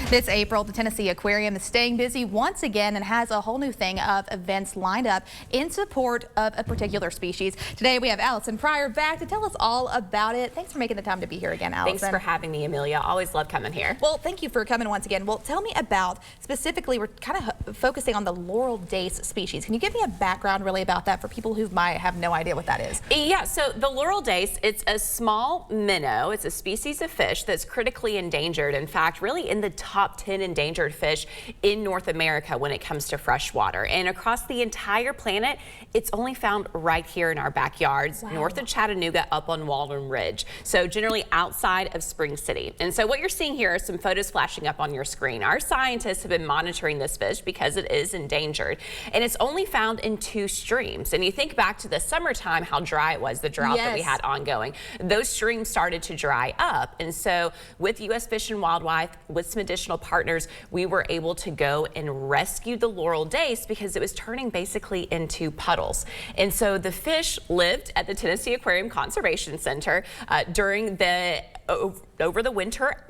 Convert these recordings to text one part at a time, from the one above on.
This April, the Tennessee Aquarium is staying busy once again and has a whole new thing of events lined up in support of a particular species. Today we have Alison Pryor back to tell us all about it. Thanks for making the time to be here again, Alison. Thanks for having me, Amelia. Always love coming here. Well, thank you for coming once again. Well, tell me about, specifically, we're kind of focusing on the Laurel Dace species. Can you give me a background really about that for people who might have no idea what that is? Yeah, so the Laurel Dace, it's a small minnow. It's a species of fish that's critically endangered. In fact, really in the top 10 endangered fish in North America when it comes to freshwater. And across the entire planet, it's only found right here in our backyards, north of Chattanooga, up on Walden Ridge. So generally outside of Spring City. And so what you're seeing here are some photos flashing up on your screen. Our scientists have been monitoring this fish because it is endangered. And it's only found in 2 streams. And you think back to the summertime, how dry it was, the drought that we had ongoing. Those streams started to dry up. And so with U.S. Fish and Wildlife, with some additional partners, we were able to go and rescue the Laurel Dace because it was turning basically into puddles. And so the fish lived at the Tennessee Aquarium Conservation Center during the over the winter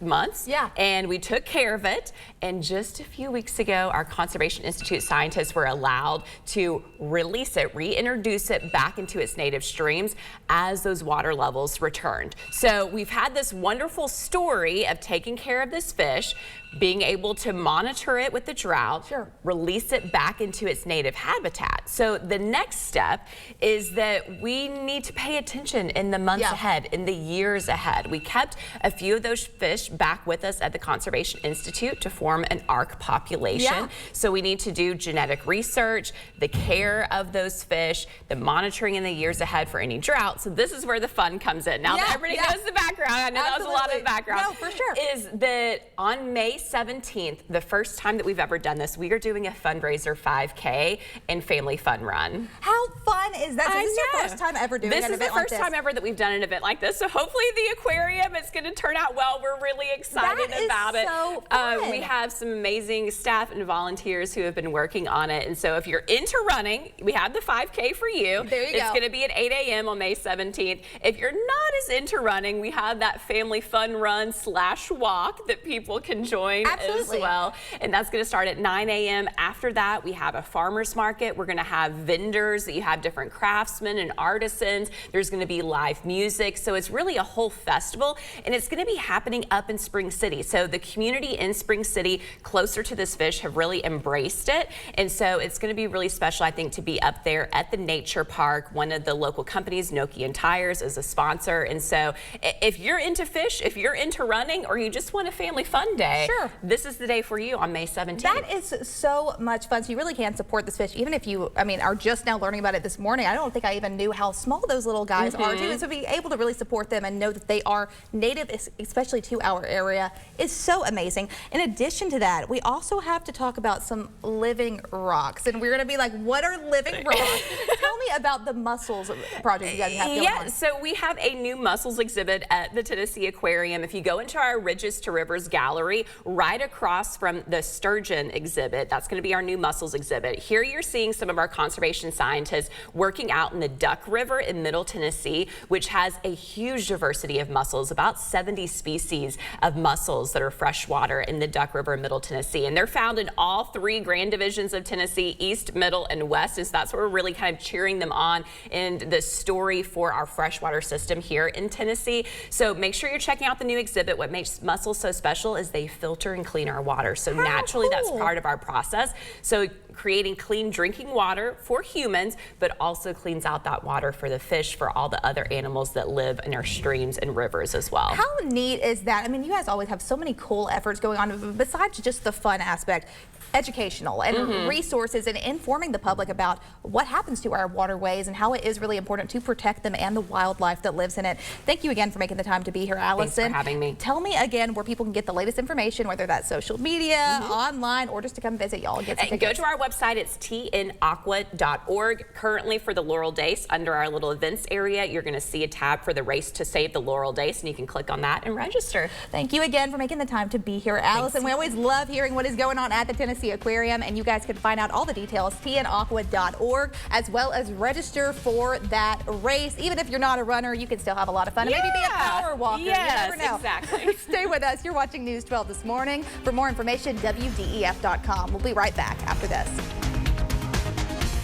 months. And we took care of it. And just a few weeks ago, our Conservation Institute scientists were allowed to release it, reintroduce it back into its native streams as those water levels returned. So we've had this wonderful story of taking care of this fish, being able to monitor it with the drought, release it back into its native habitat. So the next step is that we need to pay attention in the months ahead, in the years ahead. We kept a few of those fish back with us at the Conservation Institute to form an ARC population. So we need to do genetic research, the care of those fish, the monitoring in the years ahead for any drought. So this is where the fun comes in. Now that everybody knows the background, I know that was a lot of background. No, for sure. Is that on May 17th, the first time that we've ever done this, we are doing a fundraiser 5K and family fun run. How fun is that? So this is your first time ever doing an event like this? This is the first time ever that we've done an event like this. So hopefully the aquarium is going to turn out well. We're really excited about it. So fun. We have some amazing staff and volunteers who have been working on it. And so if you're into running, we have the 5K for you. There you go. It's going to be at 8 a.m. on May 17th. If you're not as into running, we have that family fun run / walk that people can join as well. And that's going to start at 9 a.m. After that, we have a farmer's market. We're going to have vendors that you have different craftsmen and artisans. There's going to be live music. So it's really a whole festival, and it's going to be happening up in Spring City. So the community in Spring City closer to this fish have really embraced it. And so it's going to be really special, I think, to be up there at the nature park. One of the local companies, Nokian Tires, is a sponsor. And so if you're into fish, if you're into running, or you just want a family fun day, this is the day for you on May 17th. That is so much fun. So you really can support this fish, even if you, are just now learning about it this morning. I don't think I even knew how small those little guys are too. And so be able to really support them and know that they are native, especially to our area, is so amazing. In addition to that, we also have to talk about some living rocks. And we're going to be like, what are living rocks? Tell me about the mussels project you guys have going on. So we have a new mussels exhibit at the Tennessee Aquarium. If you go into our Ridges to Rivers gallery, right across from the sturgeon exhibit, that's going to be our new mussels exhibit. Here you're seeing some of our conservation scientists working out in the Duck River in Middle Tennessee, which has a huge diversity of mussels, about 70 species of mussels that are freshwater in the Duck River in Middle Tennessee. And they're found in all 3 grand divisions of Tennessee, East, Middle, and West. And so that's what we're really kind of cheering them on in the story for our freshwater system here in Tennessee. So make sure you're checking out the new exhibit. What makes mussels so special is they filter and clean our water. So naturally, that's part of our process. So creating clean drinking water for humans, but also cleans out that water for the fish, for all the other animals that live in our streams and rivers as well. How neat is that? You guys always have so many cool efforts going on, besides just the fun aspect, educational and resources and informing the public about what happens to our waterways and how it is really important to protect them and the wildlife that lives in it. Thank you again for making the time to be here, Alison. Thanks for having me. Tell me again where people can get the latest information, whether that's social media, online, or just to come visit y'all and get some tickets. Go to our website. It's tnaqua.org. Currently for the Laurel Dace, under our little events area, you're going to see a tab for the Race to Save the Laurel Dace, and you can click on that and register. Thank you again for making the time to be here, Allison. We always love hearing what is going on at the Tennessee Aquarium, and you guys can find out all the details, tnaqua.org, as well as register for that race. Even if you're not a runner, you can still have a lot of fun and maybe be a power walker. Yes, you never know. exactly. Stay with us. You're watching News 12 this morning. For more information, WDEF.com. We'll be right back after this.